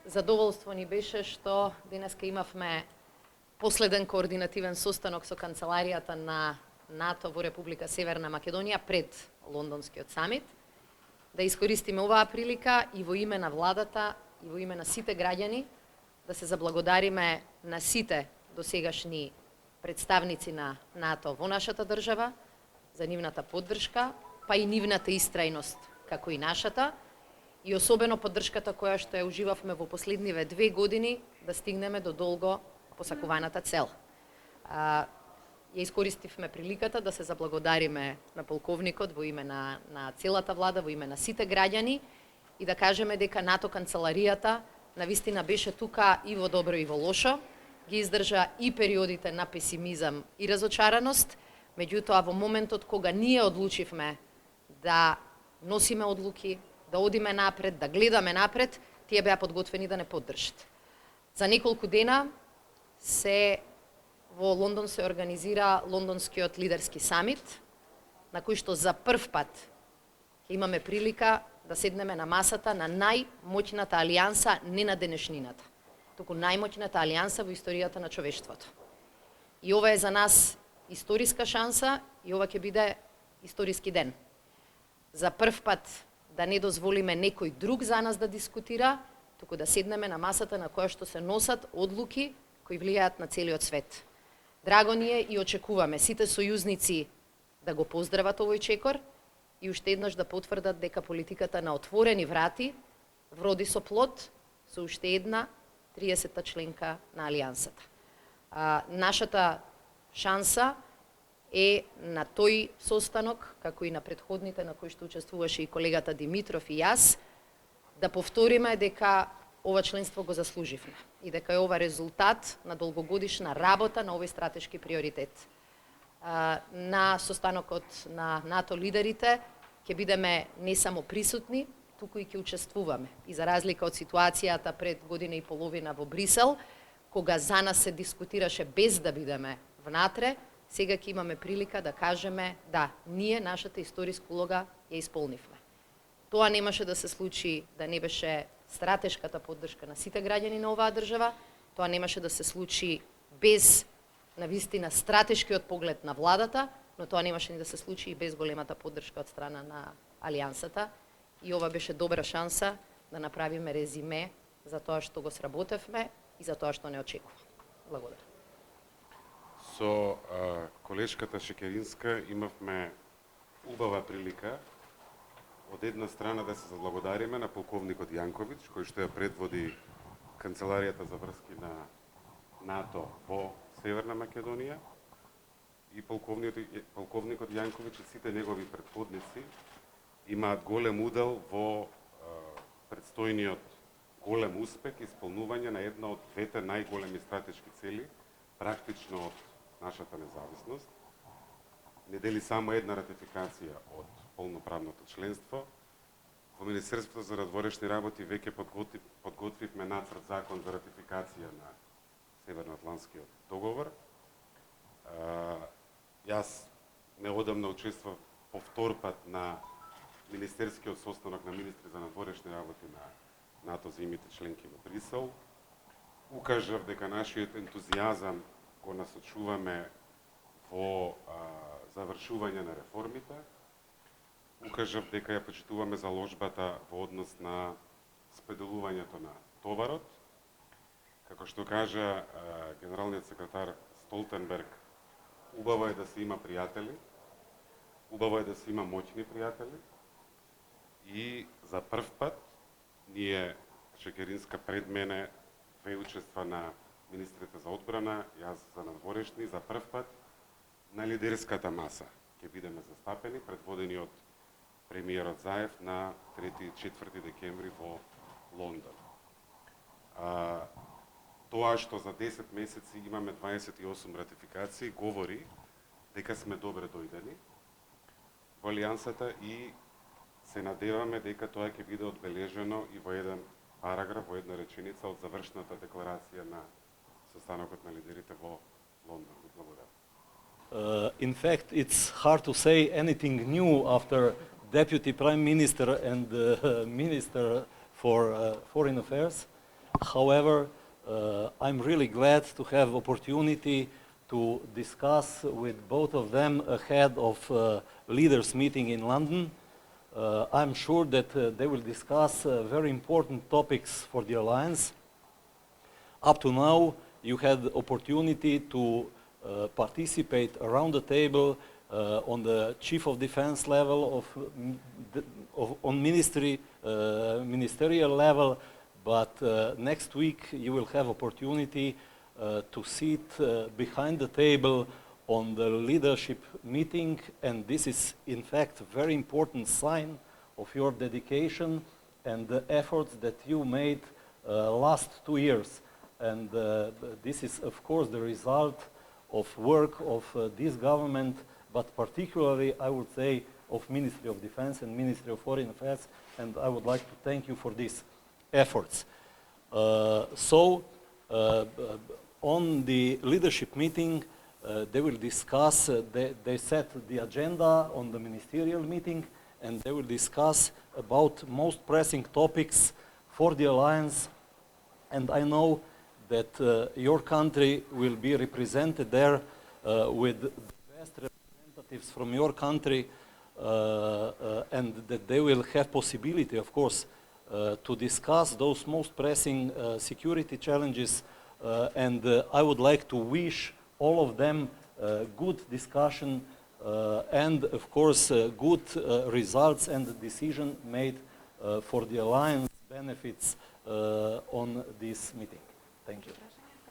Задоволство ни беше што денеска имавме последен координативен состанок со канцеларијата на НАТО во Република Северна Македонија пред Лондонскиот самит, да искористиме оваа прилика и во име на владата и во име на сите граѓани да се заблагодариме на сите досегашни представници на НАТО во нашата држава за нивната поддршка, па и нивната истрајност како и нашата, и особено поддршката која што ја уживавме во последниве 2 години да стигнеме до долго посакуваната цел. Ја искористивме приликата да се заблагодариме на полковникот во име на целата влада, во име на сите граѓани и да кажеме дека НАТО канцеларијата навистина беше тука и во добро и во лошо, ги издржа и периодите на песимизам и разочараност, меѓутоа во моментот кога ние одлучивме да носиме одлуки, да одиме напред, да гледаме напред, тие беа подготвени да не поддржат. За неколку дена во Лондон се организира Лондонскиот лидерски самит, на кој што за прв пат ќе имаме прилика да седнеме на масата на најмоќната алијанса не на денешнината, туку најмоќната алијанса во историјата на човештвото. И ова е за нас историска шанса и ова ќе биде историски ден. За прв пат да не дозволиме некој друг за нас да дискутира, туку да седнеме на масата на која што се носат одлуки кои влијаат на целиот свет. Драго ни е и очекуваме сите сојузници да го поздрават овој чекор и уште еднаш да потврдат дека политиката на отворени врати вроди со плод со уште една 30-та членка на алијансата. Нашата шанса е на тој состанок, како и на предходните на кои што учествуваше и колегата Димитров и јас, да повториме дека ова членство го заслуживме и дека е ова резултат на долгогодишна работа на овој стратешки приоритет. На состанокот на НАТО лидерите ќе бидеме не само присутни, туку и ќе учествуваме. И за разлика од ситуацијата пред година и половина во Брисел, кога за нас се дискутираше без да бидеме внатре, сега ќе имаме прилика да кажеме да, ние нашата историска улога ја исполнивме. Тоа немаше да се случи да не беше стратешката поддршка на сите граѓани на оваа држава, тоа немаше да се случи без навистина стратешкиот поглед на владата, но тоа немаше ни да се случи и без големата поддршка од страна на алијансата. И ова беше добра шанса да направиме резиме за тоа што го сработевме и за тоа што не очекува. Благодарам. Со колешката Шекеринска имавме убава прилика од една страна да се заблагодариме на полковникот Јанковиќ, кој што ја предводи Канцеларијата за врски на НАТО во Северна Македонија, и полковникот Јанковиќ и сите негови предходници имаат голем удел во предстојниот голем успех и исполнување на една од двете најголеми стратешки цели, практично од нашата независност. Не дели само една ратификација од полноправното членство. Во Министерството за надворешни работи веќе подготвивме нацрт закон за ратификација на Северноатлантскиот договор. Јас неодамна учествував по втор пат на Министерскиот состанок на министри за надворешни работи на НАТО земјите членки во Брисел. Укажав дека нашиот ентузијазам го насочуваме во завршување на реформите. Укажав дека ја почитуваме заложбата во однос на споделувањето на товарот. Како што кажа генералниот секретар Столтенберг, убаво е да се има пријатели, убаво е да се има моќни пријатели и за прв пат ние, Шекеринска пред мене, ве учества на министрите за одбрана, јас за надворешни, за прв пат на лидерската маса ќе бидеме застапени, предводени од премиерот Заев на 3 и 4 декември во Лондон. Тоа што за 10 месеци имаме 28 ратификации говори дека сме добре дојдени во алијансата и се надеваме дека тоа ќе биде одбележено и во еден параграф, во една реченица од завршната декларација на состанокот на лидерите во Лондон. Благодарам. In fact, it's hard to say anything new after Deputy Prime Minister and Minister for Foreign Affairs However, I'm really glad to have opportunity to discuss with both of them ahead of leaders meeting in London. I'm sure that they will discuss very important topics for the alliance. Up to now, you had the opportunity to participate around the table on the chief of defense level, on ministerial level, but next week you will have opportunity to sit behind the table on the leadership meeting, and this is in fact a very important sign of your dedication and the efforts that you made last 2 years. And this is of course the result of work of this government, but particularly I would say of Ministry of Defense and Ministry of Foreign Affairs, and I would like to thank you for these efforts. On the leadership meeting, they will discuss, they set the agenda on the ministerial meeting, and they will discuss about most pressing topics for the alliance. And I know that your country will be represented there with the best representatives from your country, and that they will have possibility, of course, to discuss those most pressing security challenges. And I would like to wish all of them good discussion and, of course, good results and decision made for the alliance benefits on this meeting. Thank you.